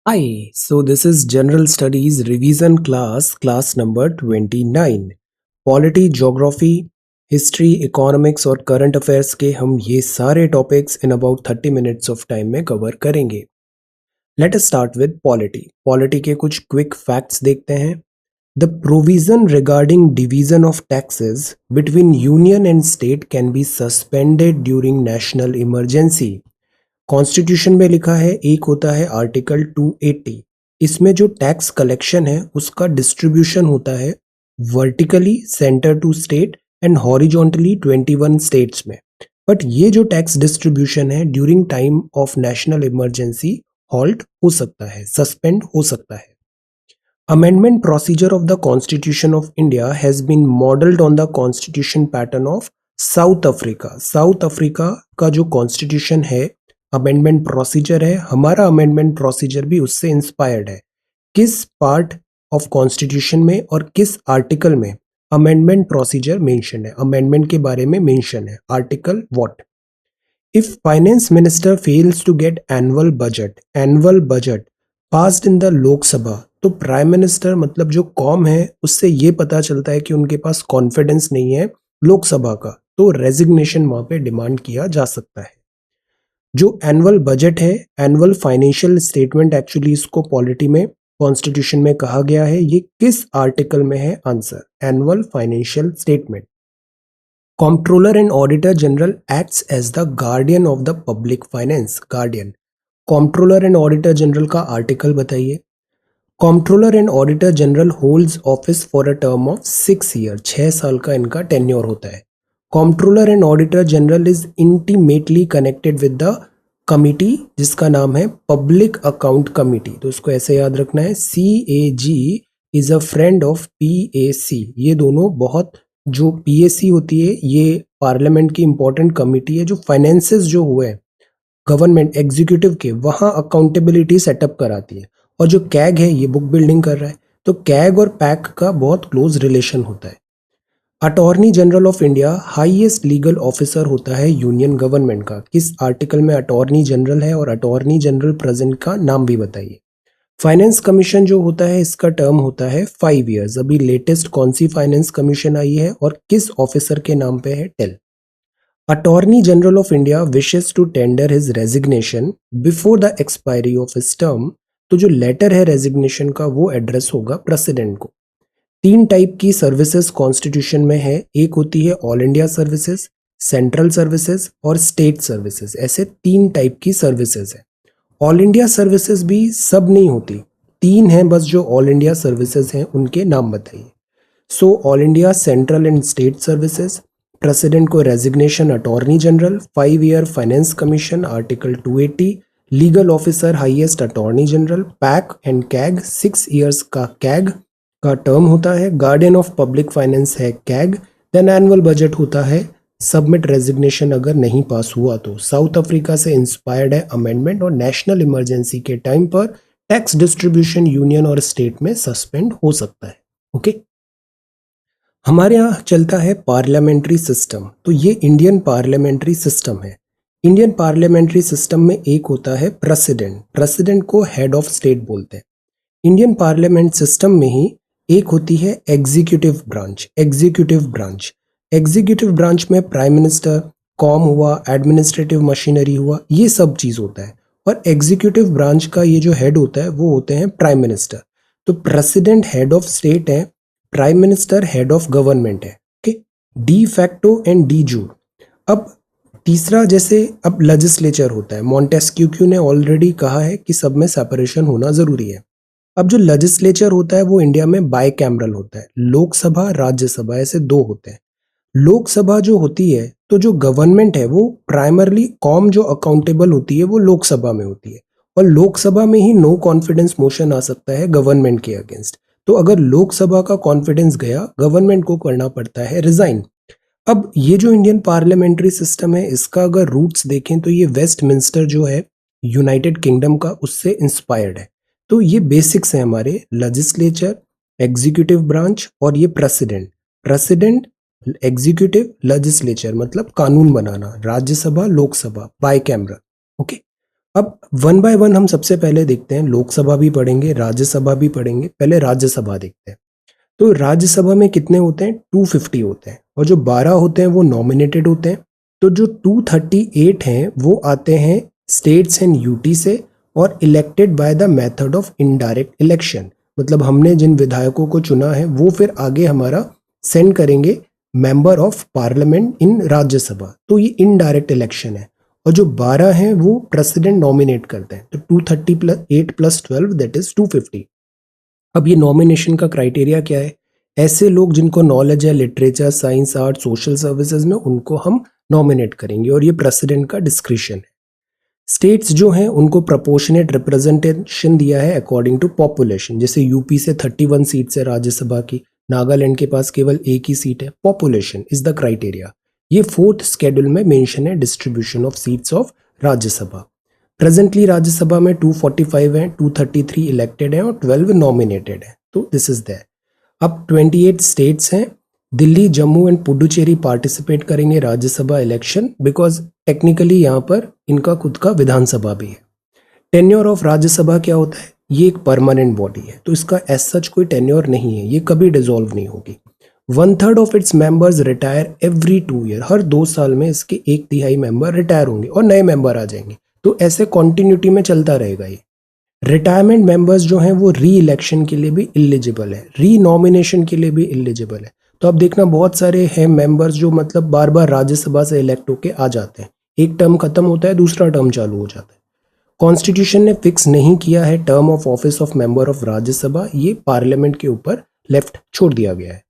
Hi, so this is General Studies Revision class number 29. Polity, Geography, History, Economics और Current Affairs के हम ये सारे topics in about 30 minutes of time में cover करेंगे. Let us start with Polity. Polity के कुछ quick facts देखते हैं. The provision regarding division of taxes between union and state can be suspended during national emergency. Constitution में लिखा है, एक होता है आर्टिकल 280. इसमें जो टैक्स कलेक्शन है उसका डिस्ट्रीब्यूशन होता है vertically centre to state and horizontally 21 states में. बट ये जो टैक्स डिस्ट्रीब्यूशन है during time of national emergency halt हो सकता है, सस्पेंड हो सकता है. Amendment procedure of the constitution of India has been modelled on the constitution pattern of South Africa. South Africa का जो कॉन्स्टिट्यूशन है, अमेंडमेंट प्रोसीजर है, हमारा अमेंडमेंट प्रोसीजर भी उससे इंस्पायर्ड है. किस पार्ट ऑफ कॉन्स्टिट्यूशन में और किस आर्टिकल में अमेंडमेंट प्रोसीजर मेंशन है, अमेंडमेंट के बारे में मेंशन है. Article what? If finance minister fails to get annual budget passed in the Lok Sabha, तो प्राइम मिनिस्टर मतलब जो कॉम है उससे ये पता चलता है कि उनके पास कॉन्फिडेंस नहीं है लोकसभा का, तो रेजिग्नेशन वहां पे डिमांड किया जा सकता है. जो एनुअल बजट है, एनुअल फाइनेंशियल स्टेटमेंट, एक्चुअली इसको पॉलिटी में कॉन्स्टिट्यूशन में कहा गया है. ये किस आर्टिकल में है? Answer, annual financial statement. Controller and auditor general acts as the guardian of the public finance. Guardian, controller and auditor general का आर्टिकल बताइए. Controller and auditor general holds office for a term of 6 year. 6 साल का इनका tenure होता है. Controller and auditor general is intimately connected with the committee जिसका नाम है पब्लिक अकाउंट कमिटी. तो इसको ऐसे याद रखना है, CAG is a friend of PAC. ये दोनों बहुत, जो PAC होती है ये पार्लियामेंट की इंपॉर्टेंट कमिटी है जो फाइनेंसेस जो हुए गवर्नमेंट एग्जीक्यूटिव के, वहां अकाउंटेबिलिटी सेटअप कराती है. और जो कैग है ये बुक बिल्डिंग कर रहा है. तो कैग और पैक का बहुत क्लोज रिलेशन होता है. Attorney general of India highest legal officer होता है यूनियन गवर्नमेंट का. किस आर्टिकल में अटॉर्नी जनरल है और अटॉर्नी जनरल प्रेजेंट का नाम भी बताइए. फाइनेंस कमीशन जो होता है इसका टर्म होता है 5 इयर्स. अभी लेटेस्ट कौन सी फाइनेंस कमीशन आई है और किस ऑफिसर के नाम पे है? Tell. Attorney general of India wishes to tender his resignation before the expiry of his term. तो जो लेटर है रेजिग्नेशन का वो एड्रेस होगा प्रेसिडेंट को. 3 टाइप की सर्विसेज कॉन्स्टिट्यूशन में है. एक होती है all India services, central services और स्टेट सर्विसेज. ऐसे 3 टाइप की सर्विसेज है. ऑल इंडिया सर्विसेज भी सब नहीं होती, 3 हैं बस जो ऑल इंडिया सर्विसेज हैं, उनके नाम बताइए. So all India central and state services, president को resignation attorney general, 5 year finance commission article 280, legal officer highest attorney general, PAC and CAG 6 years का कैग का टर्म होता है. गार्डियन ऑफ पब्लिक फाइनेंस है कैग. देन एनुअल बजट होता है. Submit resignation अगर नहीं पास हुआ तो. साउथ अफ्रीका से इंस्पायर्ड है अमेंडमेंट और नेशनल इमरजेंसी के टाइम पर टैक्स डिस्ट्रीब्यूशन यूनियन और स्टेट में सस्पेंड हो सकता है. ओके, हमारे यहाँ चलता है पार्लियामेंट्री सिस्टम. तो ये इंडियन पार्लियामेंट्री सिस्टम है. इंडियन पार्लियामेंट्री सिस्टम में एक होता है प्रेसिडेंट. प्रेसिडेंट को हेड ऑफ स्टेट बोलते हैं. इंडियन पार्लियामेंट सिस्टम में ही एक होती है एग्जीक्यूटिव ब्रांच. एग्जीक्यूटिव ब्रांच में प्राइम मिनिस्टर, कॉम हुआ, एडमिनिस्ट्रेटिव मशीनरी हुआ, ये सब चीज होता है. और एग्जीक्यूटिव ब्रांच का ये जो हेड होता है वो होते हैं प्राइम मिनिस्टर. तो प्रेसिडेंट हेड ऑफ स्टेट है, prime minister head of government है. Okay, de facto and de jure. अब तीसरा, जैसे अब लेजिस्लेचर होता है, मॉन्टेस्क्यू ने ऑलरेडी कहा है कि सब में सेपरेशन होना जरूरी है. अब जो लेजिस्लेचर होता है वो इंडिया में बाय कैमरल होता है. लोकसभा, राज्यसभा, ऐसे 2 होते हैं. लोकसभा जो होती है, तो जो गवर्नमेंट है वो प्राइमरली कॉम जो अकाउंटेबल होती है वो लोकसभा में होती है. और लोकसभा में ही नो कॉन्फिडेंस मोशन आ सकता है गवर्नमेंट के अगेंस्ट. तो अगर लोकसभा का कॉन्फिडेंस गया, गवर्नमेंट को करना पड़ता है रिजाइन. अब ये जो इंडियन पार्लियामेंट्री सिस्टम है इसका अगर रूट्स देखें तो ये वेस्टमिंस्टर जो है यूनाइटेड किंगडम का, उससे इंस्पायर्ड है. तो ये बेसिक्स है हमारे, लेजिस्लेचर, एग्जीक्यूटिव ब्रांच और ये प्रेसिडेंट, एग्जीक्यूटिव, लेजिस्लेचर मतलब कानून बनाना, Rajya Sabha, Lok Sabha, bicameral. Okay, अब वन बाय वन हम सबसे पहले देखते हैं, लोकसभा भी पढ़ेंगे, राज्यसभा भी पढ़ेंगे। पहले राज्यसभा देखते हैं। तो राज्यसभा में कितने होते हैं? 250 होते हैं, और जो 12 होते हैं वो नॉमिनेटेड होते हैं। तो जो 238 हैं वो आते हैं स्टेट्स एंड यूटी से, और elected by the method of indirect election. मतलब हमने जिन विधायकों को चुना है वो फिर आगे हमारा सेंड करेंगे member of parliament in Rajya Sabha. तो ये इनडायरेक्ट इलेक्शन है। और जो 12 हैं वो प्रेसिडेंट नॉमिनेट करते हैं। तो 230 प्लस 8 प्लस 12 दैट इज 250। अब ये नॉमिनेशन का क्राइटेरिया क्या है? ऐसे लोग जिनको नॉलेज है literature, science, art, social services में, उनको हम नॉमिनेट करेंगे, और ये प्रेसिडेंट का डिस्क्रिशन है। स्टेट्स जो हैं उनको प्रोपोर्शनेट रिप्रेजेंटेशन दिया है अकॉर्डिंग टू पॉपुलेशन। जैसे यूपी से 31 सीट्स है राज्यसभा की, नागालैंड के पास केवल एक ही सीट है। Population is the criteria. ये 4th शेड्यूल में मेंशन है distribution of seats of Rajya Sabha. Presently Rajya Sabha में 245 हैं, 233 इलेक्टेड हैं और 12 नॉमिनेटेड हैं। तो दिस इज दैट। अब 28 स्टेट्स हैं। दिल्ली, जम्मू एंड पुडुचेरी पार्टिसिपेट करेंगे राज्यसभा इलेक्शन, बिकॉज टेक्निकली यहाँ पर इनका खुद का विधानसभा भी है। टेन्योर ऑफ राज्यसभा क्या होता है? ये एक परमानेंट बॉडी है, तो इसका एज सच कोई टेन्योर नहीं है, ये कभी डिसॉल्व नहीं होगी। 1/3 of its members retire every 2 year. हर 2 साल में इसके 1/3 मेंबर रिटायर होंगे और नए मेंबर आ जाएंगे। तो ऐसे कॉन्टिन्यूटी में चलता रहेगा ये। रिटायरमेंट मेंबर्स जो हैं वो री इलेक्शन के लिए भी इलिजिबल है, री नॉमिनेशन के लिए भी इलिजिबल है। तो अब देखना, बहुत सारे हैं मेंबर्स जो मतलब बार बार राज्यसभा से इलेक्ट होके आ जाते हैं। एक टर्म खत्म होता है, दूसरा टर्म चालू हो जाता है। कॉन्स्टिट्यूशन ने फिक्स नहीं किया है term of office of member of Rajya Sabha, ये पार्लियामेंट के ऊपर लेफ्ट छोड़ दिया गया है।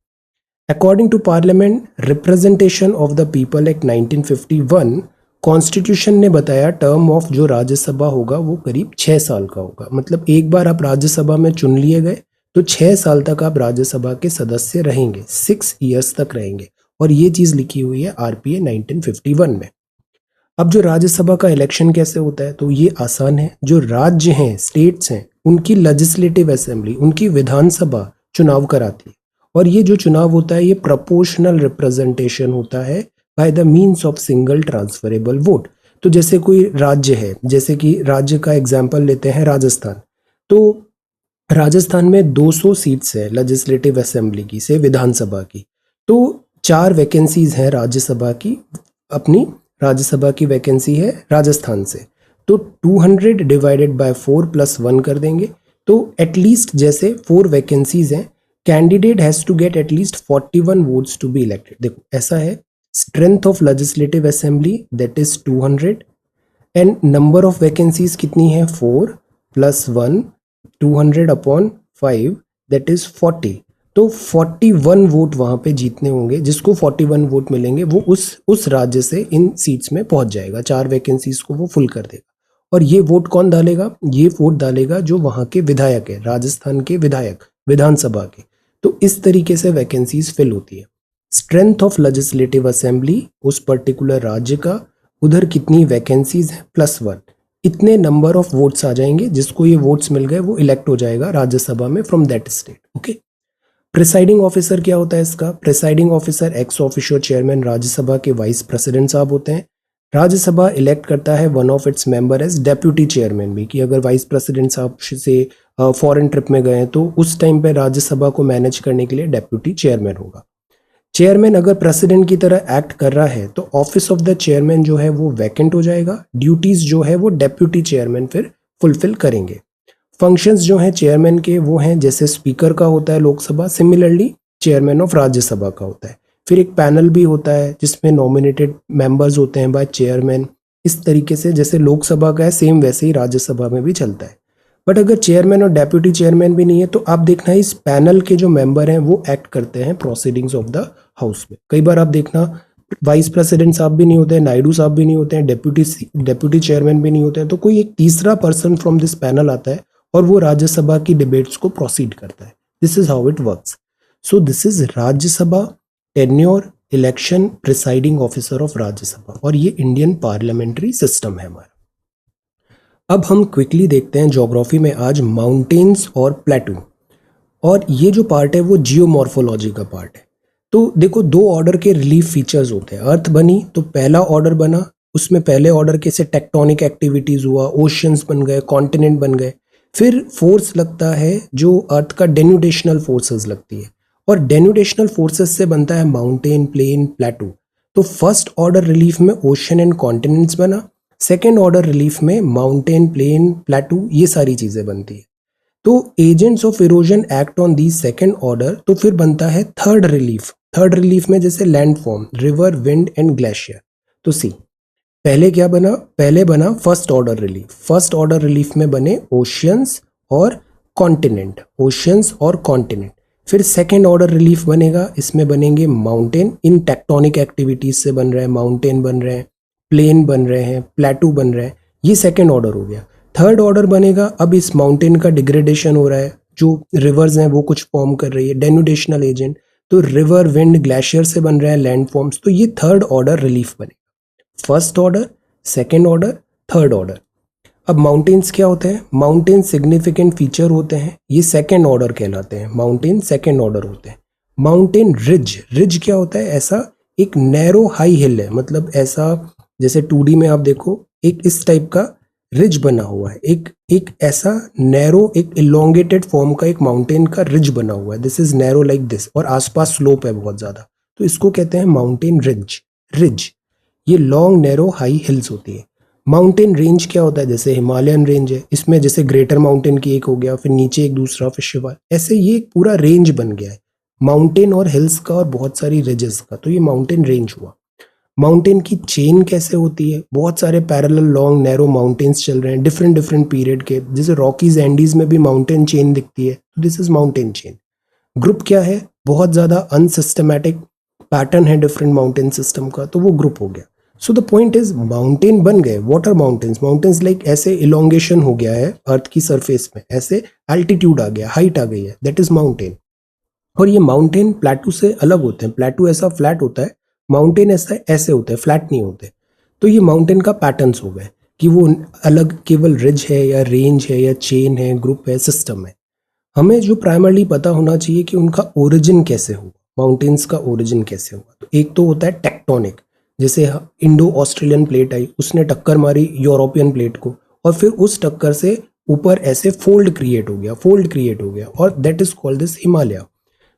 According to parliament representation of the people act 1951, constitution ने बताया टर्म ऑफ जो राज्यसभा होगा वो करीब 6 साल का होगा। मतलब एक बार आप राज्यसभा में चुन लिए गए तो 6 साल तक आप राज्यसभा के सदस्य रहेंगे, 6 ईयर्स तक रहेंगे। और ये चीज लिखी हुई है आरपीए 1951 में। अब जो राज्यसभा का इलेक्शन कैसे होता है? तो ये आसान है। जो राज्य हैं, स्टेट्स हैं, उनकी लेजिस्लेटिव असेंबली, उनकी विधानसभा चुनाव कराती है। और ये जो चुनाव होता है ये प्रोपोर्शनल रिप्रेजेंटेशन होता है by the means of single transferable vote. तो जैसे कोई राज्य है, जैसे कि राज्य का एग्जाम्पल लेते हैं राजस्थान। तो राजस्थान में 200 सीट्स है लेजिस्लेटिव असेंबली की, से विधानसभा की। तो 4 वैकेंसीज हैं राज्यसभा की, अपनी राज्यसभा की वैकेंसी है राजस्थान से। तो 200 डिवाइडेड बाय 4 प्लस 1 कर देंगे। तो एटलीस्ट जैसे 4 वैकेंसीज हैं, candidate has to get at least 41 votes to be elected. देखो ऐसा है, strength of legislative assembly that is 200 and number of vacancies कितनी है? 4 प्लस 1, 200 अपॉन 5 दैट इज 40। तो 41 वोट वहां पे जीतने होंगे। जिसको 41 वोट मिलेंगे वो उस राज्य से इन सीट्स में पहुंच जाएगा, 4 वैकेंसीज को वो फुल कर देगा। और ये वोट कौन डालेगा? ये वोट डालेगा जो वहां के विधायक है, राजस्थान के विधायक, विधानसभा के। तो इस तरीके से वैकेंसीज फिल होती है। स्ट्रेंथ ऑफ लेजिस्लेटिव असेंबली उस पर्टिकुलर राज्य का, उधर कितनी वैकेंसीज है प्लस 1, इतने नंबर ऑफ वोट्स आ जाएंगे। जिसको ये वोट्स मिल गए वो इलेक्ट हो जाएगा राज्यसभा में from that state. Okay. Presiding officer क्या होता है इसका? Presiding officer ex officio chairman Rajya Sabha के वाइस प्रेसिडेंट साहब होते हैं। राज्यसभा इलेक्ट करता है one of its member as deputy chairman भी, कि अगर वाइस प्रेसिडेंट साहब से फॉरेन ट्रिप में गए तो उस टाइम पे राज्यसभा को मैनेज करने के लिए डेप्यूटी चेयरमैन होगा। चेयरमैन अगर प्रेसिडेंट की तरह एक्ट कर रहा है तो ऑफिस ऑफ द चेयरमैन जो है वो वैकेंट हो जाएगा। ड्यूटीज जो है वो डेप्यूटी चेयरमैन फिर फुलफिल करेंगे। फंक्शंस जो हैं चेयरमैन के वो हैं, जैसे स्पीकर का होता है Lok Sabha, similarly chairman of Rajya Sabha का होता है। फिर एक पैनल भी होता है जिसमें नॉमिनेटेड मेंबर्स होते हैं बाय चेयरमैन। इस तरीके से जैसे लोकसभा का है सेम वैसे ही राज्यसभा में भी चलता है। बट अगर चेयरमैन और डेप्यूटी चेयरमैन भी नहीं है तो आप देखना इस पैनल के जो मेंबर हैं वो एक्ट करते हैं प्रोसीडिंग्स ऑफ द हाउस में। कई बार आप देखना वाइस प्रेसिडेंट साहब भी नहीं होते हैं, नायडू साहब भी नहीं होते हैं, डेप्यूटी चेयरमैन भी नहीं होते हैं, तो कोई एक तीसरा पर्सन फ्रॉम दिस पैनल आता है और वो राज्यसभा की डिबेट्स को प्रोसीड करता है। This is how it works. So this is Rajya Sabha, tenure, election, presiding officer of Rajya Sabha, और ये इंडियन पार्लियामेंट्री सिस्टम है हमारा। अब हम क्विकली देखते हैं ज्योग्राफी में आज माउंटेन्स और प्लेटू, और ये जो पार्ट है वो जियोमॉर्फोलॉजी का पार्ट है। तो देखो 2 ऑर्डर के रिलीफ फीचर्स होते हैं। अर्थ बनी तो पहला ऑर्डर बना उसमें पहले ऑर्डर के से टेक्टोनिक एक्टिविटीज हुआ, ओशियंस बन गए, कॉन्टिनेंट बन गए। फिर फोर्स लगता है जो अर्थ का डेन्यूटेशनल फोर्सेस लगती है, और डेन्यूटेशनल फोर्सेस से बनता है माउंटेन, प्लेन, प्लेटू। तो फर्स्ट ऑर्डर रिलीफ में ओशन एंड कॉन्टिनेंट्स बना, सेकेंड ऑर्डर रिलीफ में माउंटेन, प्लेन, प्लेटू, ये सारी चीजें बनती है। तो agents of erosion act on the second order, तो फिर बनता है थर्ड रिलीफ। थर्ड रिलीफ में जैसे land form, river, wind and glacier. तो सी, पहले क्या बना, पहले बना first order relief. First order relief में बने ओशियंस और कॉन्टिनेंट, ओशियंस और कॉन्टिनेंट। फिर सेकेंड ऑर्डर रिलीफ बनेगा, इसमें बनेंगे माउंटेन, इन टेक्टोनिक एक्टिविटीज से बन रहे हैं, माउंटेन बन रहे हैं, प्लेन बन रहे हैं, प्लेटू बन रहे हैं, ये सेकेंड ऑर्डर हो गया। थर्ड ऑर्डर बनेगा, अब इस माउंटेन का डिग्रेडेशन हो रहा है, जो रिवर्स हैं वो कुछ फॉर्म कर रही है, डेन्यूटेशनल एजेंट, तो रिवर, विंड, ग्लेशियर से बन रहा है लैंड फॉर्म्स, तो ये थर्ड ऑर्डर रिलीफ बनेगा। First order, second order, third order. अब माउंटेन्स क्या होते हैं, माउंटेन सिग्निफिकेंट फीचर होते हैं, ये सेकेंड ऑर्डर कहलाते हैं, माउंटेन सेकेंड ऑर्डर होते हैं। माउंटेन रिज, रिज क्या होता है, ऐसा एक नैरो हाई हिल है, मतलब ऐसा जैसे 2D में आप देखो एक इस टाइप का रिज बना हुआ है, एक ऐसा नैरो, एक इलोंगेटेड फॉर्म का एक माउंटेन का रिज बना हुआ है, this is narrow like this, और आसपास स्लोप है बहुत ज्यादा, तो इसको कहते हैं माउंटेन रिज। रिज ये लॉन्ग नैरो हाई हिल्स होती है। माउंटेन रेंज क्या होता है, जैसे हिमालयन रेंज है, इसमें जैसे ग्रेटर माउंटेन की एक हो गया, फिर नीचे एक दूसरा, फिर शिवाल, ऐसे ये एक पूरा रेंज बन गया है माउंटेन और हिल्स का और बहुत सारी रिजेस का, तो ये माउंटेन रेंज हुआ। माउंटेन की चेन कैसे होती है, बहुत सारे पैरेलल लॉन्ग नैरो माउंटेन्स चल रहे हैं डिफरेंट डिफरेंट पीरियड के, जैसे रॉकीज एंडीज में भी माउंटेन चेन दिखती है, तो this is mountain chain. Group क्या है, बहुत ज्यादा अनसिस्टमैटिक पैटर्न है डिफरेंट माउंटेन सिस्टम का, तो वो ग्रुप हो गया। So the point is mountain बन गए, what are mountains, mountains like ऐसे इलोंगेशन हो गया है अर्थ की सरफेस में, ऐसे एल्टीट्यूड आ गया, हाइट आ गई है, दैट इज माउंटेन। और ये माउंटेन प्लेटू से अलग होते हैं, प्लेटू ऐसा फ्लैट होता है, माउंटेन ऐसा ऐसे होते हैं, फ्लैट नहीं होते। तो ये माउंटेन का पैटर्न्स हो गए कि वो अलग केवल रिज है या रेंज है या चेन है, ग्रुप है, सिस्टम है। हमें जो प्राइमरली पता होना चाहिए कि उनका ओरिजिन कैसे हुआ, माउंटेन्स का ओरिजिन कैसे हुआ। तो एक तो होता है टेक्टोनिक, जैसे इंडो ऑस्ट्रेलियन प्लेट आई, उसने टक्कर मारी यूरोपियन प्लेट को, और फिर उस टक्कर से ऊपर ऐसे फोल्ड क्रिएट हो गया, फोल्ड क्रिएट हो गया, और that is called this Himalaya.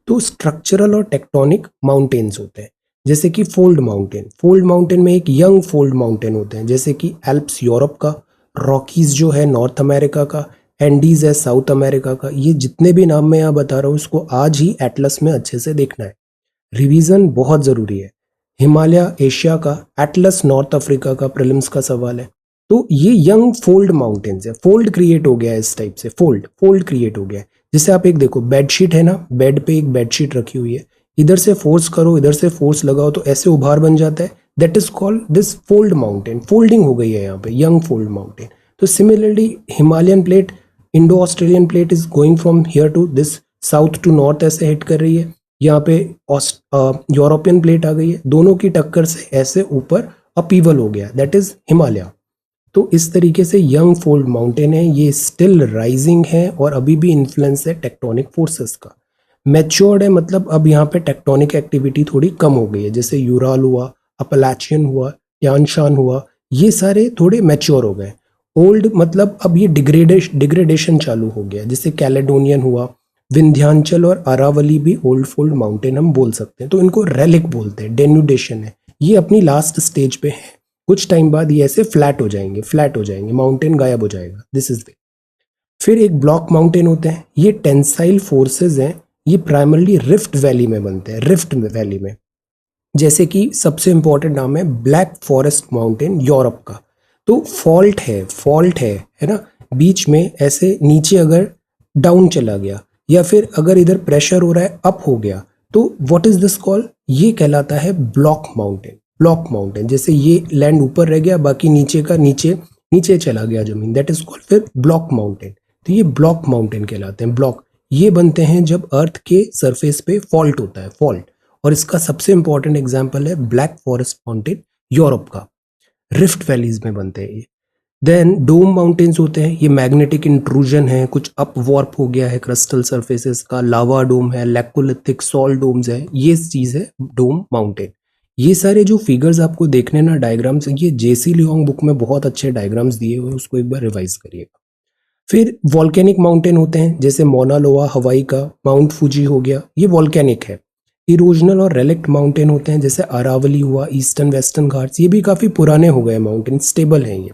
तो स्ट्रक्चरल और टेक्टोनिक माउंटेन्स होते हैं, जैसे कि फोल्ड माउंटेन, फोल्ड माउंटेन में एक यंग फोल्ड माउंटेन होते हैं, जैसे कि एल्प्स यूरोप का, रॉकीज जो है नॉर्थ अमेरिका का, एंडीज है साउथ अमेरिका का। ये जितने भी नाम मैं यहाँ बता रहा हूँ, इसको आज ही एटलस में अच्छे से देखना है, रिवीजन बहुत जरूरी है। हिमालय एशिया का, एटलस नॉर्थ अफ्रीका का, प्रीलिम्स का सवाल है। तो ये यंग फोल्ड माउंटेन्स है, फोल्ड क्रिएट हो गया है इस टाइप से, फोल्ड फोल्ड क्रिएट हो गया है। जैसे आप एक देखो बेडशीट है ना, बेड पे एक बेडशीट रखी हुई है, इधर से फोर्स करो, इधर से फोर्स लगाओ, तो ऐसे उभार बन जाता है, that is called this fold mountain, folding हो गई है यहाँ पे, यंग फोल्ड माउंटेन। तो similarly Himalayan plate, Indo Australian plate is going from here to this south to north, ऐसे हिट कर रही है, यहाँ पे यूरोपियन प्लेट आ गई है, दोनों की टक्कर से ऐसे ऊपर अपीवल हो गया, दैट इज हिमालय। तो इस तरीके से यंग फोल्ड माउंटेन है, ये स्टिल राइजिंग है और अभी भी इन्फ्लुएंस है टेक्टोनिक फोर्सेस का। मैच्योर्ड है मतलब अब यहाँ पे टेक्टोनिक एक्टिविटी थोड़ी कम हो गई है, जैसे यूराल हुआ, अपलाचियन हुआ, त्यानशान हुआ, ये सारे थोड़े मैच्योर हो गए। ओल्ड मतलब अब ये डिग्रेडेशन चालू हो गया, जैसे कैलेडोनियन हुआ, विंध्याचल और अरावली भी ओल्ड फोल्ड माउंटेन हम बोल सकते हैं, तो इनको रेलिक बोलते हैं, डेन्यूडेशन है, ये अपनी लास्ट स्टेज पे है, कुछ टाइम बाद ये ऐसे फ्लैट हो जाएंगे, फ्लैट हो जाएंगे, माउंटेन गायब हो जाएगा, दिस इज द। फिर एक ब्लॉक माउंटेन होते हैं, ये टेंसाइल फोर्सेस हैं, ये प्राइमरली रिफ्ट वैली में बनते हैं, रिफ्ट वैली में, जैसे कि सबसे इंपॉर्टेंट नाम है ब्लैक फॉरेस्ट माउंटेन यूरोप का। तो फॉल्ट है, फॉल्ट है ना, बीच में ऐसे नीचे अगर डाउन चला गया, या फिर अगर इधर प्रेशर हो रहा है अप हो गया, तो व्हाट इज दिस कॉल, ये कहलाता है ब्लॉक माउंटेन। ब्लॉक माउंटेन, जैसे ये लैंड ऊपर रह गया, बाकी नीचे का नीचे नीचे चला गया जमीन, दैट इज कॉल्ड फिर ब्लॉक माउंटेन। तो ये ब्लॉक माउंटेन कहलाते हैं। ब्लॉक ये बनते हैं जब अर्थ के सरफेस पे फॉल्ट होता है, फॉल्ट, और इसका सबसे इंपॉर्टेंट एग्जांपल है ब्लैक फॉरेस्ट माउंटेन यूरोप का, रिफ्ट वैलीज में बनते हैं ये। देन डोम माउंटेन्स होते हैं, ये मैग्नेटिक इंट्रूजन है, कुछ अप वॉर्प हो गया है क्रिस्टल सरफेसेस का, लावा डोम है, लैकोलिथिक सॉल्ट डोम्स है, ये चीज है डोम माउंटेन। ये सारे जो फिगर्स आपको देखने ना डायग्राम्स, ये जेसी लियोंग बुक में बहुत अच्छे डायग्राम्स दिए हुए हैं, उसको एक बार रिवाइज करिएगा। फिर वॉल्केनिक माउंटेन होते हैं, जैसे मोना लोआ हवाई का, माउंट फूजी हो गया, ये वॉल्केनिक है। इरोजनल और रेलिक्ट माउंटेन होते हैं, जैसे अरावली हुआ, ईस्टर्न वेस्टर्न घाट्स, ये भी काफ़ी पुराने हो गए माउंटेन, स्टेबल हैं ये।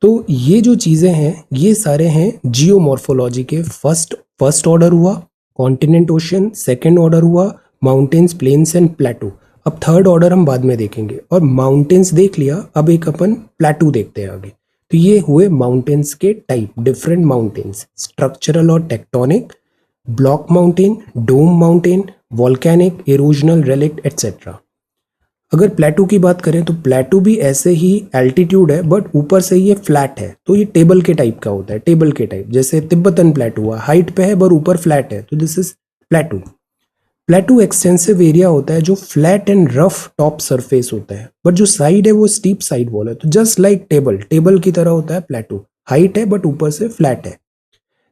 तो ये जो चीज़ें हैं ये सारे हैं जियोमॉर्फोलॉजी के फर्स्ट ऑर्डर हुआ कॉन्टिनेंट ओशन, सेकेंड ऑर्डर हुआ माउंटेन्स प्लेन्स एंड प्लेटू। अब थर्ड ऑर्डर हम बाद में देखेंगे। और माउंटेन्स देख लिया, अब एक अपन प्लेटू देखते हैं आगे। तो ये हुए माउंटेन्स के टाइप, डिफरेंट माउंटेन्स, स्ट्रक्चरल और टेक्टोनिक, ब्लॉक माउंटेन, डोम माउंटेन, वॉल्केनिक, इरोजनल, रेलिक्ट एटसेट्रा। अगर प्लेटू की बात करें तो प्लेटू भी ऐसे ही एल्टीट्यूड है, बट ऊपर से ये फ्लैट है, तो ये टेबल के टाइप का होता है, टेबल के टाइप। जैसे तिब्बतन प्लेटू हुआ, हाइट पे है पर ऊपर फ्लैट है, तो दिस इज प्लेटू। प्लेटू एक्सटेंसिव एरिया होता है जो flat and rough top surface होता है, बट जो साइड है वो स्टीप साइड वॉल है। तो जस्ट लाइक टेबल की तरह होता है प्लेटू, हाइट है बट ऊपर से फ्लैट है।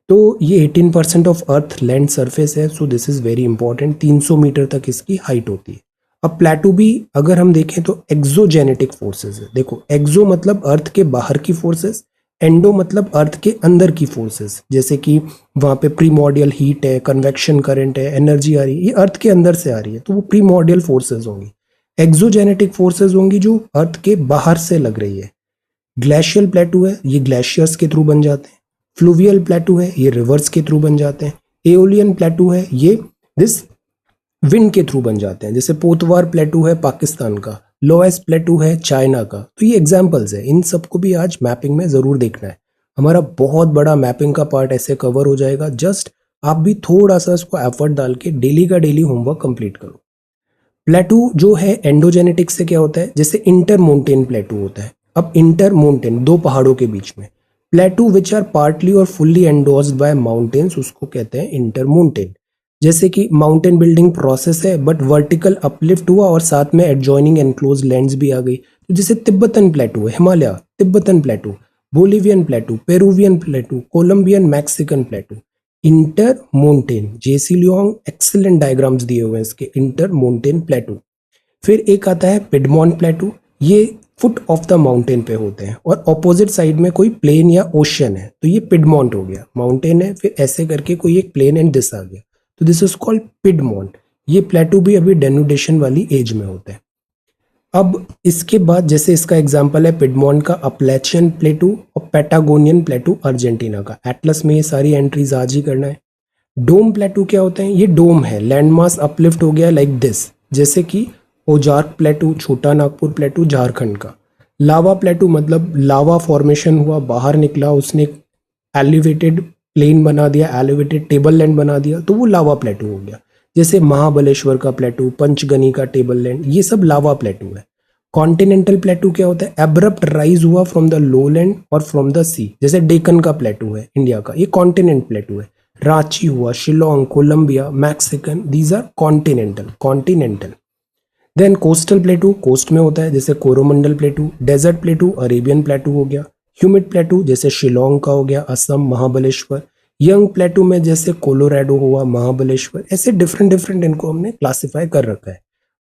तो ये 18% ऑफ अर्थ लैंड सरफेस है, so this is very important. 300 metre तक इसकी हाइट होती है। अब प्लेटू भी अगर हम देखें तो एक्सोजेनेटिक फोर्सेस है। देखो, एक्सो मतलब अर्थ के बाहर की फोर्सेस, एंडो मतलब अर्थ के अंदर की फोर्सेस, जैसे कि वहाँ पे प्रीमॉर्डियल हीट है, कन्वेक्शन करंट है, एनर्जी आ रही है, ये अर्थ के अंदर से आ रही है, तो वो प्रीमॉर्डियल फोर्सेस होंगी। एक्सोजेनेटिक फोर्सेस होंगी जो अर्थ के बाहर से लग रही है। ग्लेशियल प्लेटू है, ये ग्लेशियर्स के थ्रू बन जाते हैं। फ्लूवियल प्लेटू है, ये रिवर्स के थ्रू बन जाते हैं। एओलियन प्लेटू है, ये दिस विंड के थ्रू बन जाते हैं। जैसे पोतवार प्लेटू है पाकिस्तान का, लोएस्ट प्लेटू है चाइना का। तो ये एग्जांपल्स है, इन सबको भी आज मैपिंग में जरूर देखना है। हमारा बहुत बड़ा मैपिंग का पार्ट ऐसे कवर हो जाएगा। जस्ट आप भी थोड़ा सा इसको एफर्ट डाल के डेली का डेली होमवर्क कंप्लीट करो। प्लेटू जो है एंडोजेनेटिक से क्या होता है, जैसे इंटर माउंटेन प्लेटू होता है। अब इंटर माउंटेन, दो पहाड़ों के बीच में, प्लेटू विच आर पार्टली और फुल्ली एंडोस्ड बाय माउंटेन्स, उसको कहते हैं इंटर माउंटेन। जैसे कि माउंटेन बिल्डिंग प्रोसेस है, बट वर्टिकल अपलिफ्ट हुआ और साथ में एडजॉइनिंग एनक्लोज लैंड्स भी आ गई। तो जैसे तिब्बतन प्लेटू है, Himalaya Tibetan plateau, Bolivian plateau, Peruvian plateau, Colombian Mexican plateau, inter mountain. G C Leong excellent diagrams दिए हुए हैं इसके, इंटर माउंटेन प्लेटू। फिर एक आता है पिडमॉन्ट प्लेटू, ये फुट ऑफ द माउंटेन पे होते हैं और ऑपोजिट साइड में कोई प्लेन या ओशन है, तो ये पिडमॉन्ट हो गया। माउंटेन है, फिर ऐसे करके कोई एक प्लेन एंड दिस आ गया, तो दिस इज कॉल्ड पिडमॉन्ट। ये प्लेटू भी अभी डेनुडेशन वाली एज में होता है। अब इसके बाद जैसे इसका एग्जांपल है पिडमॉन्ट का अपलैचियन प्लेटू और पैटागोनियन प्लेटू अर्जेंटीना का। एटलस में ये सारी एंट्रीज आज ही करना है। डोम प्लेटू क्या होते हैं, ये डोम है, लैंडमास अपलिफ्ट हो गया लाइक दिस, जैसे कि ओजार्क प्लेटू, छोटा नागपुर प्लेटू झारखंड का। लावा प्लेटू मतलब लावा फॉर्मेशन हुआ, बाहर निकला, उसने एलिवेटेड प्लेन बना दिया, एलिवेटेड टेबल लैंड बना दिया, तो वो लावा प्लेटू हो गया। जैसे महाबलेश्वर का प्लेटू, पंचगनी का टेबल लैंड, ये सब लावा प्लेटू है। कॉन्टिनेंटल प्लेटू क्या होता है, एब्रप्ट राइज हुआ फ्रॉम द लोलैंड और फ्रॉम द सी, जैसे डेक्कन का प्लेटू है इंडिया का, ये कॉन्टिनेंट प्लेटू है। रांची हुआ, Shillong, Columbia, Mexican, these are continental. Then coastal plateau, coast में होता है, जैसे Coromandel plateau. Desert plateau Arabian plateau हो गया। ह्यूमिड प्लेटू जैसे शिलोंग का हो गया, असम, महाबलेश्वर। यंग प्लेटू में जैसे कोलोराडो हुआ, महाबलेश्वर। ऐसे डिफरेंट इनको हमने क्लासिफाई कर रखा है।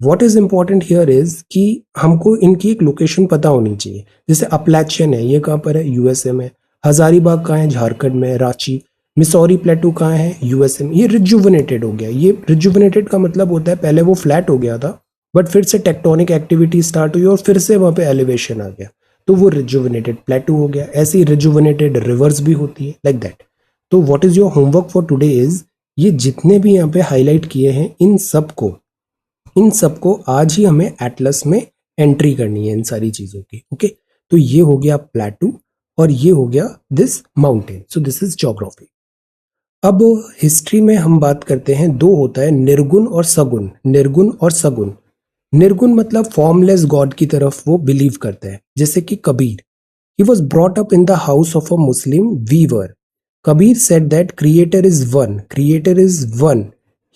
What is important here is कि हमको इनकी एक लोकेशन पता होनी चाहिए। जैसे अपलैचियन है, ये कहाँ पर है, यूएसए में। हजारीबाग कहाँ है, झारखंड में। रांची, मिसौरी प्लेटू कहाँ है, यूएसए में। ये रिजुवनेटेड हो गया। ये रिजुवनेटेड का मतलब होता है पहले वो फ्लैट हो गया था, बट फिर से टेक्टोनिक एक्टिविटी स्टार्ट हुई और फिर से वहाँ पे एलिवेशन आ गया, तो वो रिजुवनेटेड प्लेटू हो गया। ऐसी रिजुवनेटेड रिवर्स भी होती है, लाइक दैट। तो what is your homework for today is, ये जितने भी यहाँ पे हाईलाइट किए हैं इन सबको आज ही हमें एटलस में एंट्री करनी है, इन सारी चीजों की। ओके, तो ये हो गया प्लेटू और ये हो गया this mountain. So this is geography. अब हिस्ट्री में हम बात करते हैं, दो होता है, निर्गुण और सगुण। निर्गुण मतलब फॉर्मलेस गॉड की तरफ वो बिलीव करते हैं, जैसे कि Kabir. He was brought up in the house of a Muslim weaver. Kabir said that creator is one,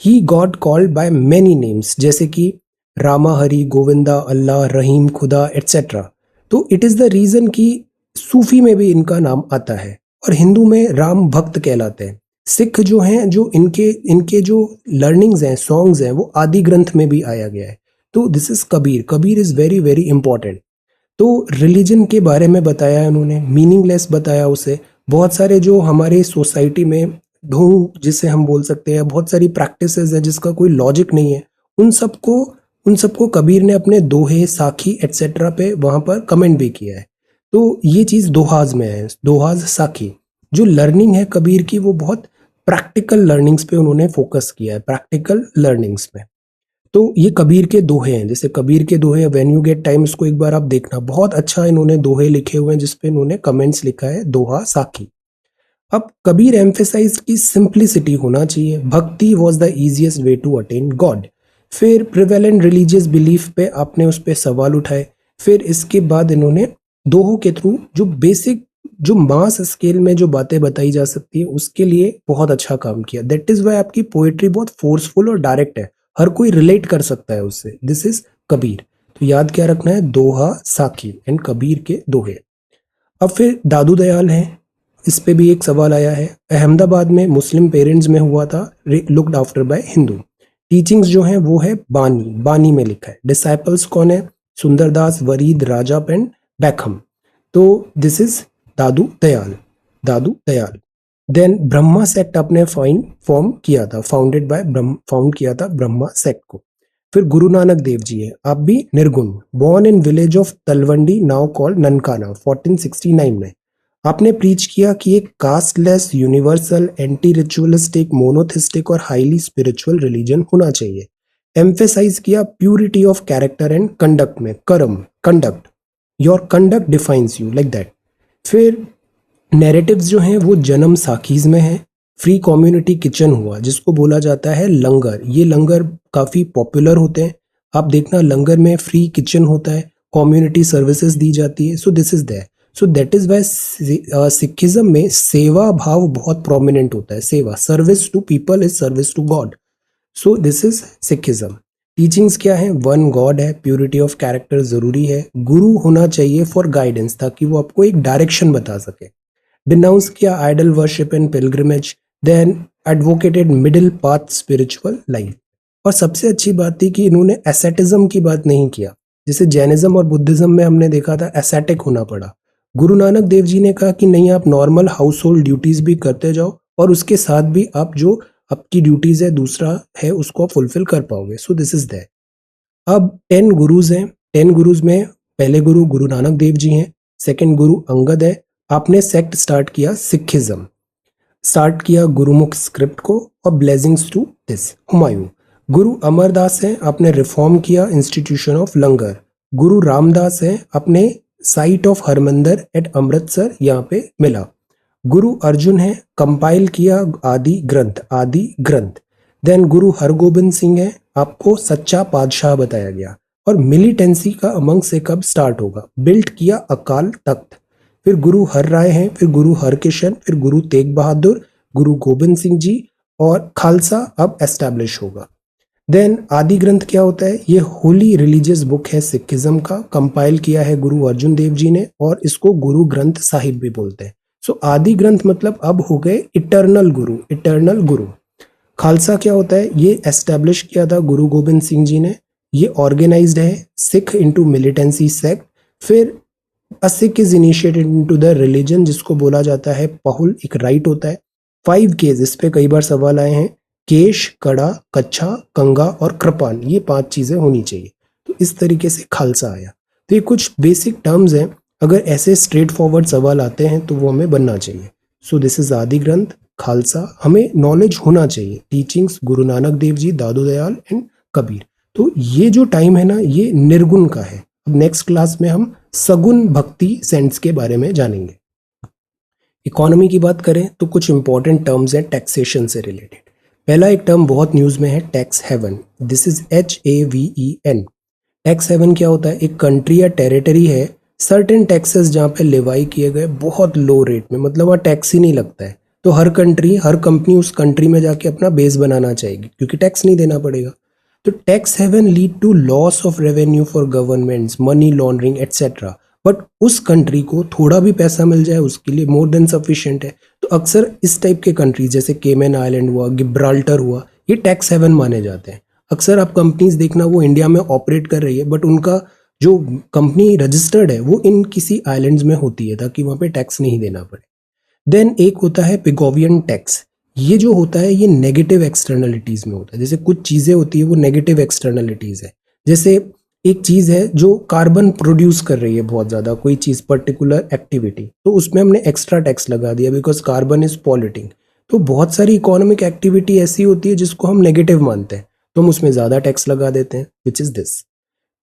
he God called by many names, जैसे कि रामा, हरि, गोविंदा, अल्लाह, रहीम, खुदा एटसेट्रा। तो इट इज द रीजन कि सूफी में भी इनका नाम आता है और हिंदू में राम भक्त कहलाते हैं। सिख जो हैं, जो इनके जो लर्निंग्स हैं, सॉन्ग्स हैं, वो आदि ग्रंथ में भी आया गया है। तो this is Kabir. Kabir is very very important. तो रिलीजन के बारे में बताया उन्होंने, मीनिंगलेस बताया उसे। बहुत सारे जो हमारे सोसाइटी में ढोंग जिसे हम बोल सकते हैं, बहुत सारी प्रैक्टिसेस है जिसका कोई लॉजिक नहीं है, उन सबको कबीर ने अपने दोहे, साखी एटसेट्रा पे वहां पर कमेंट भी किया है। तो ये चीज दोहाज में है, दोहाज साखी। जो लर्निंग है कबीर की वो बहुत प्रैक्टिकल लर्निंग्स पे उन्होंने फोकस किया है, प्रैक्टिकल लर्निंग्स में। तो ये कबीर के दोहे हैं, जैसे कबीर के दोहे, व्हेन यू गेट टाइम इसको एक बार आप देखना, बहुत अच्छा इन्होंने दोहे लिखे हुए हैं जिसपे इन्होंने कमेंट्स लिखा है, दोहा साखी। अब कबीर एम्फेसाइज की सिंप्लिसिटी होना चाहिए, bhakti was the easiest way to attain God. फिर प्रिवेलेंट रिलीजियस बिलीफ पे आपने उस पर सवाल उठाए। फिर इसके बाद इन्होंने दोहों के थ्रू जो बेसिक, जो मास स्केल में जो बातें बताई जा सकती है उसके लिए बहुत अच्छा काम किया। दैट इज वाई आपकी पोएट्री बहुत फोर्सफुल और डायरेक्ट है, हर कोई रिलेट कर सकता है उससे। This is Kabir. तो याद क्या रखना है, दोहा साखी एंड कबीर के दोहे। अब फिर दादू दयाल हैं, इस पे भी एक सवाल आया है। अहमदाबाद में मुस्लिम पेरेंट्स में हुआ था, looked after bye Hindu. Teachings जो है वो है बानी, बानी में लिखा है। डिसाइपल्स कौन है, सुंदरदास, वरीद, राजा एंड बैखम। तो this is Dadu Dayal, Dadu Dayal. Then Brahma sect आपने फॉर्म किया था, फाउंड किया था ब्रह्मा सेक्ट को। फिर गुरु नानक देव जी है, आप भी निर्गुण, born in village of Talwandi now called Nankana 1469 में। आपने प्रीच किया कि एक casteless, universal, anti ritualistic, monotheistic और हाईली स्पिरिचुअल रिलीजन होना चाहिए। एम्फेसाइज किया purity of character and conduct में, कर्म, conduct, your conduct defines you, like that. फिर नैरेटिव्स जो हैं वो जन्म साखीज में है। फ्री कम्युनिटी किचन हुआ जिसको बोला जाता है लंगर, ये लंगर काफ़ी पॉपुलर होते हैं। आप देखना लंगर में फ्री किचन होता है, कम्युनिटी सर्विसेज दी जाती है। So this is that. So that is why Sikhism में सेवा भाव बहुत प्रोमिनेंट होता है। Seva, service to people is service to God. So this is Sikhism. Teachings क्या है, वन गॉड है, प्योरिटी ऑफ कैरेक्टर जरूरी है, गुरु होना चाहिए फॉर गाइडेंस ताकि वो आपको एक डायरेक्शन बता सके। डिनाउंस किया idol worship and pilgrimage, then advocated middle path spiritual life. और सबसे अच्छी बात थी कि इन्होंने एसेटिज्म की बात नहीं किया, जैसे जैनिज्म और बुद्धिज्म में हमने देखा था एसेटिक होना पड़ा। गुरु नानक देव जी ने कहा कि नहीं, आप नॉर्मल हाउस होल्ड ड्यूटीज भी करते जाओ और उसके साथ भी आप जो आपकी ड्यूटीज है दूसरा है उसको आप फुलफिल कर पाओगे। सो दिस इज दैट। अब 10 गुरुज हैं। 10 गुरुज में पहले गुरु गुरु नानक देव जी हैं, सेकंड गुरु अंगद है। आपने सेक्ट स्टार्ट किया सिखिज्म, स्टार्ट किया गुरुमुख स्क्रिप्ट को, और ब्लेसिंग्स टू दिस हुमायूं। गुरु अमरदास हैं, आपने रिफॉर्म किया इंस्टीट्यूशन ऑफ लंगर। गुरु रामदास हैं, अपने site of Harmandir at Amritsar यहाँ पे मिला। गुरु अर्जुन है, कंपाइल किया आदि ग्रंथ, आदि ग्रंथ। देन गुरु हरगोबिंद सिंह है, आपको सच्चा बादशाह बताया गया। और मिलिटेंसी का अमंग से कब स्टार्ट होगा, बिल्ट किया अकाल तख्त। फिर गुरु हर राय हैं, फिर गुरु हरकिशन, फिर गुरु तेग बहादुर, गुरु गोबिंद सिंह जी, और खालसा अब एस्टैब्लिश होगा। देन आदि ग्रंथ क्या होता है, ये होली रिलीजियस बुक है सिखिज्म का, कंपाइल किया है गुरु अर्जुन देव जी ने, और इसको गुरु ग्रंथ साहिब भी बोलते हैं। सो आदि ग्रंथ मतलब अब हो गए इटर्नल गुरु, इटर्नल गुरु। खालसा क्या होता है, ये एस्टैब्लिश किया था गुरु गोबिंद सिंह जी ने, ये ऑर्गेनाइज्ड है सिख इनटू मिलिटेंसी सेक्ट। फिर a Sikh is initiated into the religion जिसको बोला जाता है पहुल, एक राइट होता है। 5 केस, इस पे कई बार सवाल आए हैं, केश, कड़ा, कच्छा, कंगा और कृपान, ये 5 चीजें होनी चाहिए। तो इस तरीके से खालसा आया। तो ये कुछ बेसिक टर्म्स हैं, अगर ऐसे स्ट्रेट फॉरवर्ड सवाल आते हैं तो वो हमें बनना चाहिए। सो दिस इज आदि ग्रंथ, खालसा, हमें नॉलेज होना चाहिए। Teachings Guru Nanak Dev ji, Dadu Dayal and Kabir. तो ये जो टाइम है ना, ये निर्गुण का है। अब नेक्स्ट क्लास में हम सगुण भक्ति सेंट्स के बारे में जानेंगे। इकोनॉमी की बात करें तो कुछ इंपॉर्टेंट टर्म्स हैं टैक्सेशन से रिलेटेड। पहला एक टर्म बहुत न्यूज में है, tax haven. This is HAVEN। Tax haven क्या होता है, एक कंट्री या टेरिटरी है, सर्टेन टैक्सेस जहाँ पे लेवाई किए गए बहुत लो रेट में, मतलब वहाँ टैक्स ही नहीं लगता है, तो हर कंट्री, हर कंपनी उस कंट्री में जाके अपना बेस बनाना चाहेगी क्योंकि टैक्स नहीं देना पड़ेगा। तो tax haven lead to loss of revenue for governments, money laundering etcetera. But उस कंट्री को थोड़ा भी पैसा मिल जाए उसके लिए मोर देन सफिशिएंट है। तो अक्सर इस टाइप के कंट्रीज जैसे केमन आइलैंड हुआ, गिब्राल्टर हुआ, ये टैक्स हेवन माने जाते हैं। अक्सर आप कंपनीज देखना वो इंडिया में ऑपरेट कर रही है बट उनका जो कंपनी रजिस्टर्ड है वो इन किसी आइलैंड्स में होती है ताकि वहाँ पे टैक्स नहीं देना पड़े। देन एक होता है पिगोवियन टैक्स। ये जो होता है ये नेगेटिव एक्सटर्नलिटीज में होता है। जैसे कुछ चीजें होती है वो नेगेटिव एक्सटर्नलिटीज है। जैसे एक चीज है जो कार्बन प्रोड्यूस कर रही है बहुत ज्यादा, कोई चीज पर्टिकुलर एक्टिविटी, तो उसमें हमने एक्स्ट्रा टैक्स लगा दिया बिकॉज कार्बन इज पॉल्यूटिंग। तो बहुत सारी इकोनॉमिक एक्टिविटी ऐसी होती है जिसको हम नेगेटिव मानते हैं तो हम उसमें ज्यादा टैक्स लगा देते हैं, which is this.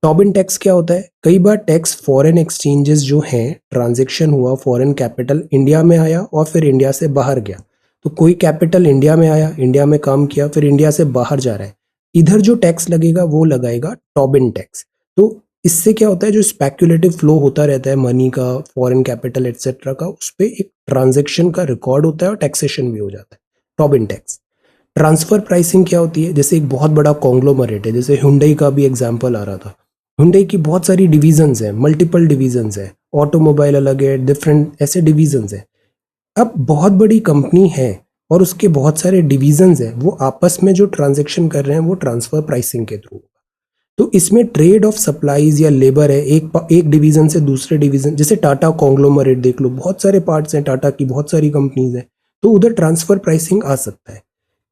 Tobin tax क्या होता है? कई बार टैक्स फॉरेन एक्सचेंजेस जो हैं, ट्रांजैक्शन हुआ, फॉरेन कैपिटल इंडिया में आया और फिर इंडिया से बाहर गया, तो कोई कैपिटल इंडिया में आया, इंडिया में काम किया, फिर इंडिया से बाहर जा रहा है, इधर जो टैक्स लगेगा वो लगाएगा टॉबिन टैक्स। तो इससे क्या होता है, जो स्पेक्युलेटिव फ्लो होता रहता है मनी का, फॉरेन कैपिटल एटसेट्रा का, उस पर एक ट्रांजेक्शन का रिकॉर्ड होता है और टैक्सेशन भी हो जाता है, टॉबिन टैक्स। ट्रांसफर प्राइसिंग क्या होती है? जैसे एक बहुत बड़ा कॉन्ग्लोमरेट है, जैसे हुंडई का भी एग्जाम्पल आ रहा था। हुंडई की बहुत सारी डिवीजन्स हैं, मल्टीपल डिवीजन्स हैं, ऑटोमोबाइल अलग है, डिफरेंट ऐसे डिवीजन्स हैं। अब बहुत बड़ी कंपनी है और उसके बहुत सारे डिवीजन्स हैं, वो आपस में जो ट्रांजेक्शन कर रहे हैं वो ट्रांसफर प्राइसिंग के थ्रू। तो इसमें ट्रेड ऑफ सप्लाईज या लेबर है, एक डिवीजन से दूसरे डिवीजन, जैसे टाटा कॉन्ग्लोमरेट देख लो, बहुत सारे पार्ट्स हैं टाटा की, बहुत सारी कंपनीज हैं, तो उधर ट्रांसफर प्राइसिंग आ सकता है।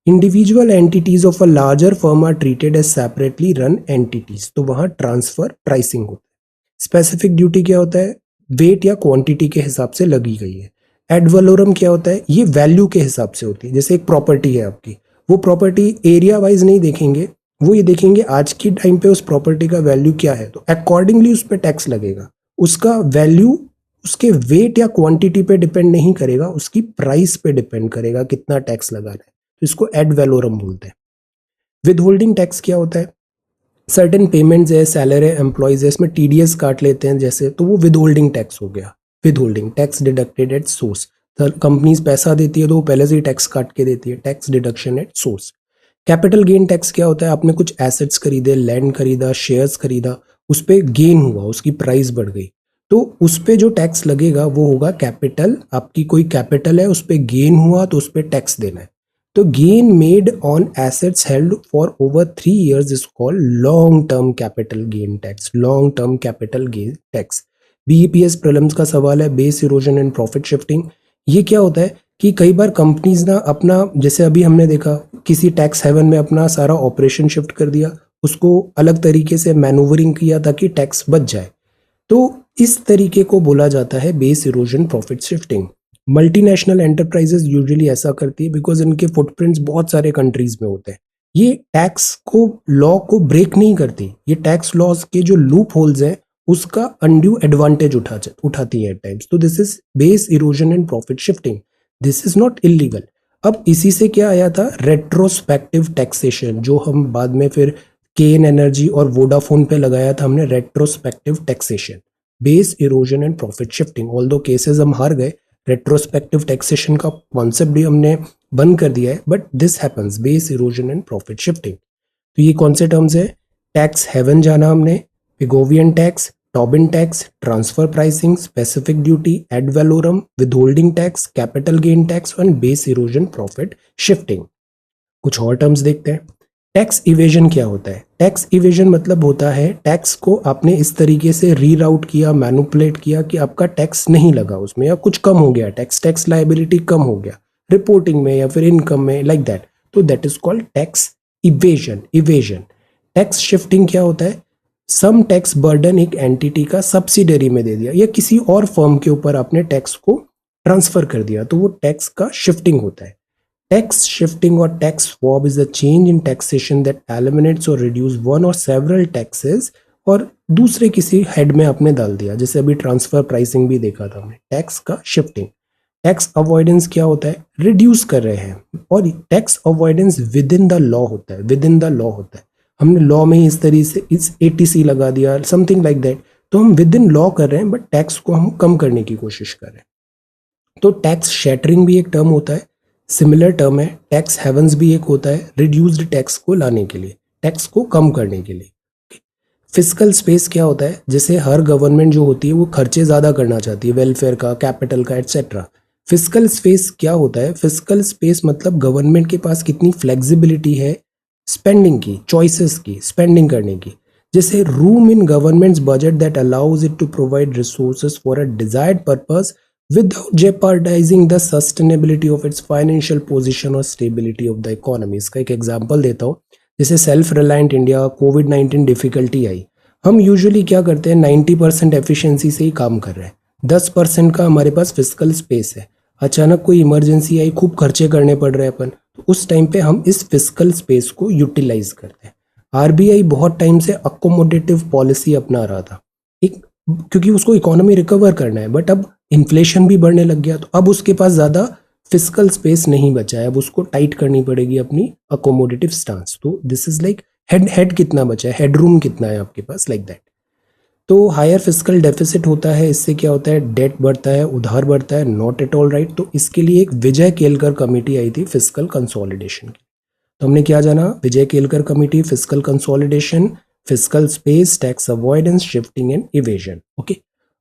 Individual entities of a larger firm are treated as separately run entities, तो वहां ट्रांसफर प्राइसिंग होता है। स्पेसिफिक ड्यूटी क्या होता है? वेट या क्वांटिटी के हिसाब से लगी गई है। एड वलोरम क्या होता है? ये वैल्यू के हिसाब से होती है। जैसे एक प्रॉपर्टी है आपकी, वो प्रॉपर्टी एरिया वाइज नहीं देखेंगे, वो ये देखेंगे आज की टाइम पे उस प्रॉपर्टी का वैल्यू क्या है, तो अकॉर्डिंगली उस पर टैक्स लगेगा। उसका वैल्यू उसके वेट या क्वांटिटी पे डिपेंड नहीं करेगा, उसकी प्राइस पे डिपेंड करेगा कितना टैक्स लगाना है, तो इसको एड वैलोरम बोलते हैं। विद होल्डिंग टैक्स क्या होता है? सर्टेन पेमेंट्स है, सैलरी है, एम्प्लॉयज है, इसमें टीडीएस काट लेते हैं जैसे, तो वो विद होल्डिंग टैक्स हो गया। With holding tax deducted at source, companies पैसा देती है तो वो पहले से ही टैक्स काट के देती है, tax deduction at source. Capital gain tax क्या होता है? आपने कुछ एसेट्स खरीदे, लैंड खरीदा, शेयर्स खरीदा, उस पर गेन हुआ, उसकी प्राइस बढ़ गई, तो उस पर जो टैक्स लगेगा वो होगा कैपिटल। आपकी कोई कैपिटल है, उस पर गेन हुआ तो उस पर टैक्स देना है। तो gain made on assets held for over 3 years is called long term capital gain tax, long term capital gain tax. BEPS prelims का सवाल है, base erosion and profit shifting. ये क्या होता है कि कई बार कंपनीज ना अपना, जैसे अभी हमने देखा किसी टैक्स हेवन में अपना सारा ऑपरेशन शिफ्ट कर दिया, उसको अलग तरीके से मैनूवरिंग किया ताकि टैक्स बच जाए, तो इस तरीके को बोला जाता है base erosion profit shifting. Multinational enterprises usually ऐसा करती है बिकॉज इनके फुटप्रिंट्स बहुत सारे कंट्रीज में होते हैं। ये टैक्स को, लॉ को ब्रेक नहीं करती, ये टैक्स लॉज के जो लूप होल्स हैं उसका अनड्यू एडवांटेज उठाती है एट टाइम्स। तो this is base erosion and profit shifting, this is not illegal. अब इसी से क्या आया था? रेट्रोस्पेक्टिव टैक्सेशन, जो हम बाद में फिर केन एनर्जी और वोडाफोन पे लगाया था हमने, retrospective taxation, base erosion and profit shifting. Although cases हम हार गए, रेट्रोस्पेक्टिव टैक्सेशन का कॉन्सेप्ट भी हमने बंद कर दिया है, but this happens, base erosion and profit shifting. तो ये कौन से टर्म्स है? टैक्स हेवन जाना हमने, Pigouvian tax, Tobin tax, transfer pricing, specific duty, ad valorem, withholding tax, capital gain tax and base erosion profit shifting. कुछ और terms देखते हैं। टैक्स इवेजन क्या होता है? टैक्स इवेजन मतलब होता है टैक्स को आपने इस तरीके से रीराउट किया, मैनुपुलेट किया कि आपका टैक्स नहीं लगा उसमें, या कुछ कम हो गया, टैक्स लायबिलिटी कम हो गया रिपोर्टिंग में या फिर इनकम में, लाइक दैट, तो that is called tax evasion. Tax shifting क्या होता है? सम टैक्स बर्डन एक एंटिटी का सब्सिडरी में दे दिया या किसी और फर्म के ऊपर आपने टैक्स को ट्रांसफर कर दिया, तो वो टैक्स का शिफ्टिंग होता है। टैक्स शिफ्टिंग और tax swap is a change in taxation that eliminates और रिड्यूस वन और सेवरल टैक्सेस और दूसरे किसी हेड में आपने डाल दिया, जैसे अभी ट्रांसफर प्राइसिंग भी देखा था हमने। टैक्स का शिफ्टिंग। टैक्स अवॉइडेंस क्या होता है? रिड्यूस कर रहे हैं, और tax avoidance with in the law होता है, विद इन द लॉ होता है। हमने लॉ में ही इस तरीके से इस एटीसी लगा दिया, समथिंग लाइक दैट, तो हम विद इन लॉ कर रहे हैं बट टैक्स को हम कम करने की कोशिश कर रहे हैं। तो टैक्स शैटरिंग भी एक टर्म होता है, सिमिलर टर्म है। टैक्स हेवंस भी एक होता है, रिड्यूस्ड टैक्स को लाने के लिए, टैक्स को कम करने के लिए। फिस्कल स्पेस क्या होता है? जैसे हर गवर्नमेंट जो होती है वो खर्चे ज़्यादा करना चाहती है, वेलफेयर का, कैपिटल का, एटसेट्रा। फिस्कल स्पेस क्या होता है? फिस्कल स्पेस मतलब गवर्नमेंट के पास कितनी फ्लेक्सिबिलिटी है स्पेंडिंग की, चॉइसेस की, स्पेंडिंग करने की, जैसे room in governments budget that allows it to provide resources for a desired purpose without jeopardizing the sustainability of its financial position और stability of the economy। इसका एक एग्जांपल देता हूँ, जैसे सेल्फ रिलायंट इंडिया, कोविड-19 difficulty आई, हम usually क्या करते हैं, 90% एफिशिएंसी से ही काम कर रहे हैं, 10% का हमारे पास फिजिकल स्पेस है, अचानक कोई इमरजेंसी आई, खूब खर्चे करने पड़ रहे हैं अपन, तो उस टाइम पे हम इस फिजिकल स्पेस को यूटिलाइज करते हैं। आरबीआई बहुत टाइम से अकोमोडेटिव पॉलिसी अपना रहा था, एक क्योंकि उसको इकोनॉमी रिकवर करना है, बट अब इन्फ्लेशन भी बढ़ने लग गया, तो अब उसके पास ज़्यादा फिजिकल स्पेस नहीं बचा है, अब उसको टाइट करनी पड़ेगी अपनी अकोमोडेटिव स्टांस। तो दिस इज लाइक हेड कितना बचा है, हेडरूम कितना है आपके पास, लाइक दैट। तो हायर फिजिकल डेफिसिट होता है, इससे क्या होता है, डेट बढ़ता है, उधार बढ़ता है, नॉट एट ऑल राइट। तो इसके लिए एक विजय केलकर कमेटी आई थी फिजिकल कंसोलिडेशन की। तो हमने क्या जाना, Vijay Kelkar committee, fiscal consolidation, fiscal space, tax avoidance, shifting and evasion. Okay,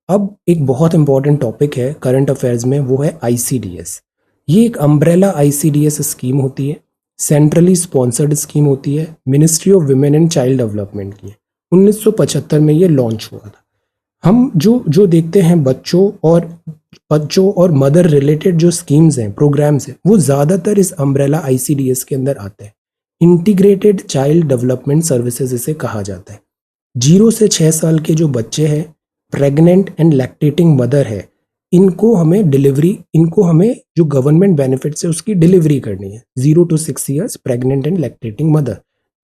अब एक बहुत इंपॉर्टेंट टॉपिक है करंट अफेयर्स में, वो है आईसीडीएस। ये एक अम्ब्रेला आईसीडीएस स्कीम होती है, सेंट्रली स्पॉन्सर्ड स्कीम होती है, ministry of women and child development की है। 1975 में ये लॉन्च हुआ था। हम जो जो देखते हैं बच्चों और मदर रिलेटेड जो स्कीम्स हैं, प्रोग्राम्स हैं, वो ज़्यादातर इस अम्ब्रेला आईसीडीएस के अंदर आते हैं। इंटीग्रेटेड चाइल्ड डेवलपमेंट सर्विसेज इसे कहा जाता है। 0 से 6 साल के जो बच्चे हैं, प्रेग्नेंट एंड लैक्टेटिंग मदर है, इनको हमें जो गवर्नमेंट बेनिफिट्स है उसकी डिलीवरी करनी है। 0 to 6 years pregnant and lactating mother,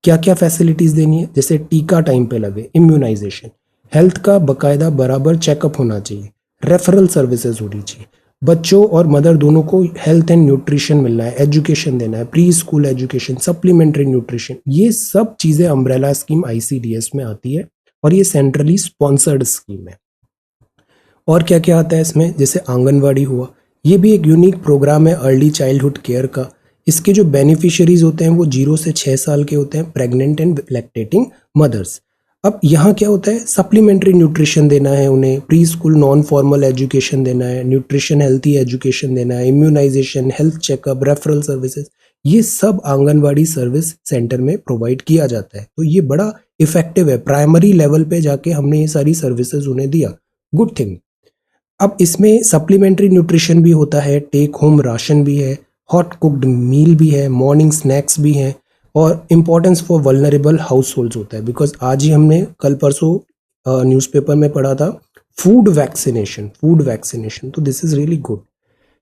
क्या क्या फैसिलिटीज देनी है, जैसे टीका टाइम पे लगे, इम्यूनाइजेशन, हेल्थ का बकायदा बराबर चेकअप होना चाहिए, रेफरल सर्विसेज होनी चाहिए, बच्चों और मदर दोनों को हेल्थ एंड न्यूट्रिशन मिलना है, एजुकेशन देना है, pre school education, supplementary nutrition, ये सब चीज़ें अम्ब्रेला स्कीम आईसीडीएस में आती है और ये सेंट्रली स्पॉन्सर्ड स्कीम है। और क्या क्या आता है इसमें, जैसे आंगनवाड़ी हुआ, ये भी एक यूनिक प्रोग्राम है अर्ली चाइल्डहुड केयर का। इसके जो बेनिफिशियरीज होते हैं वो 0 से 6 साल के होते हैं, प्रेग्नेंट एंड लैक्टेटिंग मदर्स। अब यहाँ क्या होता है, सप्लीमेंट्री न्यूट्रिशन देना है उन्हें, pre school non formal education देना है, न्यूट्रिशन हेल्थी एजुकेशन देना है, immunisation, health checkup, referral services, ये सब आंगनवाड़ी सर्विस सेंटर में प्रोवाइड किया जाता है। तो ये बड़ा इफेक्टिव है, प्राइमरी लेवल पे जाके हमने ये सारी सर्विसेज उन्हें दिया, गुड थिंग। अब इसमें सप्लीमेंट्री न्यूट्रिशन भी होता है, टेक होम राशन भी है, हॉट कुक्ड मील भी है, मॉर्निंग स्नैक्स भी हैं, और importance for vulnerable house holds होता है, बिकॉज आज ही हमने कल परसों न्यूज़पेपर में पढ़ा था फूड वैक्सीनेशन, तो दिस इज़ रियली गुड।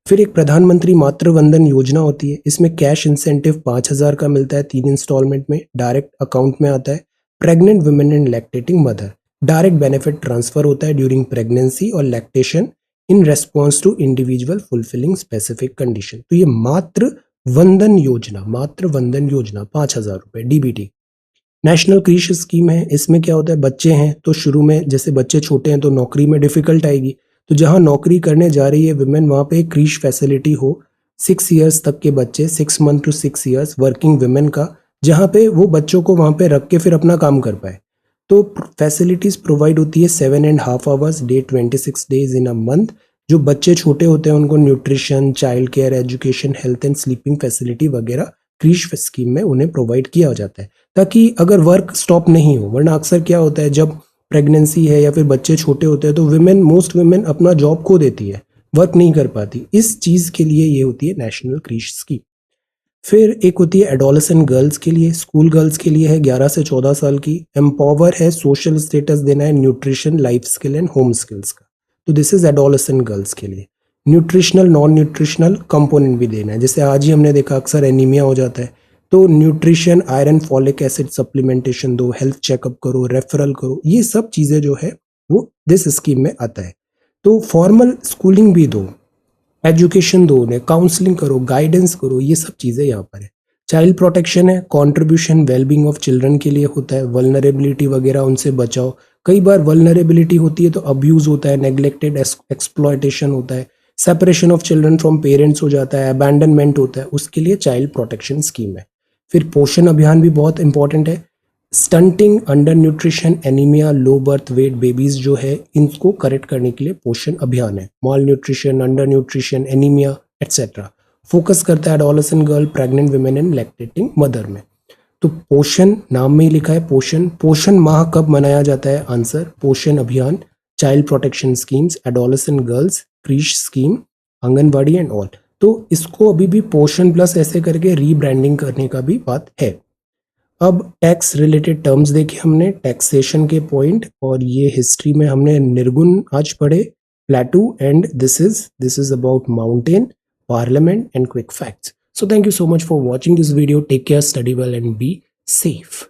फिर एक प्रधानमंत्री मातृ वंदन योजना होती है, इसमें कैश इंसेंटिव 5,000 का मिलता है 3 इंस्टॉलमेंट में, डायरेक्ट अकाउंट में आता है। Pregnant women and lactating mother, direct benefit transfer होता है ड्यूरिंग प्रेगनेंसी और lactation in response to individual fulfilling specific condition. तो ये मातृ वंदन योजना 5,000 रुपए डीबीटी। नेशनल कृषि स्कीम है, इसमें क्या होता है, बच्चे हैं तो शुरू में, जैसे बच्चे छोटे हैं तो नौकरी में डिफिकल्ट आएगी, तो जहां नौकरी करने जा रही है विमेन, वहां पे एक कृषि फैसिलिटी हो 6 ईयर्स तक के बच्चे, 6 month to 6 years working women का, जहां पे वो बच्चों को वहां पे रख के फिर अपना काम कर पाए। तो फैसिलिटीज प्रोवाइड होती है 7.5 hours day, 26 days in a month. जो बच्चे छोटे होते हैं उनको nutrition, child care, education, health and sleeping facility वगैरह कृषि स्कीम में उन्हें प्रोवाइड किया जाता है, ताकि अगर वर्क स्टॉप नहीं हो। वरना अक्सर क्या होता है, जब प्रेगनेंसी है या फिर बच्चे छोटे होते हैं तो मोस्ट वुमेन अपना जॉब खो देती है, वर्क नहीं कर पाती। इस चीज़ के लिए ये होती है नेशनल कृषि स्कीम। फिर एक होती है एडोलेसेंट गर्ल्स के लिए, स्कूल गर्ल्स के लिए है 11 से 14 साल की, एम्पावर है, सोशल स्टेटस देना है, nutrition, life skill and home skills का। तो दिस इज एडोलेसेंट गर्ल्स के लिए। न्यूट्रिशनल, नॉन न्यूट्रिशनल कंपोनेंट भी देना है, जैसे आज ही हमने देखा अक्सर एनीमिया हो जाता है, तो nutrition, iron, folic acid supplementation दो, हेल्थ चेकअप करो, रेफरल करो, ये सब चीज़ें जो है वो दिस स्कीम में आता है। तो फॉर्मल स्कूलिंग भी दो, एजुकेशन दो उन्हें, काउंसलिंग करो, गाइडेंस करो, ये सब चीज़ें यहाँ पर है। चाइल्ड प्रोटेक्शन है, कंट्रीब्यूशन वेलबींग ऑफ चिल्ड्रन के लिए होता है, वल्नरेबिलिटी वगैरह उनसे बचाओ। कई बार वल्नरेबिलिटी होती है तो अब्यूज़ होता है, नेग्लेक्टेड एक्सप्लॉयटेशन होता है, separation of children from parents हो जाता है, अबैंडनमेंट होता है, उसके लिए चाइल्ड प्रोटेक्शन स्कीम है। फिर पोषण अभियान भी बहुत इंपॉर्टेंट है। Stunting, under nutrition, anaemia, low birth weight babies जो है, इनको करेक्ट करने के लिए पोषण अभियान है। Mall nutrition, under nutrition, anaemia etcetera, focus करता है adolescent girl, pregnant women and lactating mother में। तो पोषण नाम में ही लिखा है पोषण। पोषण माह कब मनाया जाता है? Answer Poshan Abhiyan, child protection schemes, adolescent girls, creche scheme, Anganwadi and all. तो इसको अभी भी पोषण प्लस ऐसे करके रीब्रांडिंग करने का भी बात है। अब टैक्स रिलेटेड टर्म्स देखे हमने, टैक्सेशन के पॉइंट, और ये हिस्ट्री में हमने निर्गुण आज पढ़े, प्लेटू, and this is about mountain, parliament and quick facts. So thank you so much for watching this video. Take care, study well and be safe.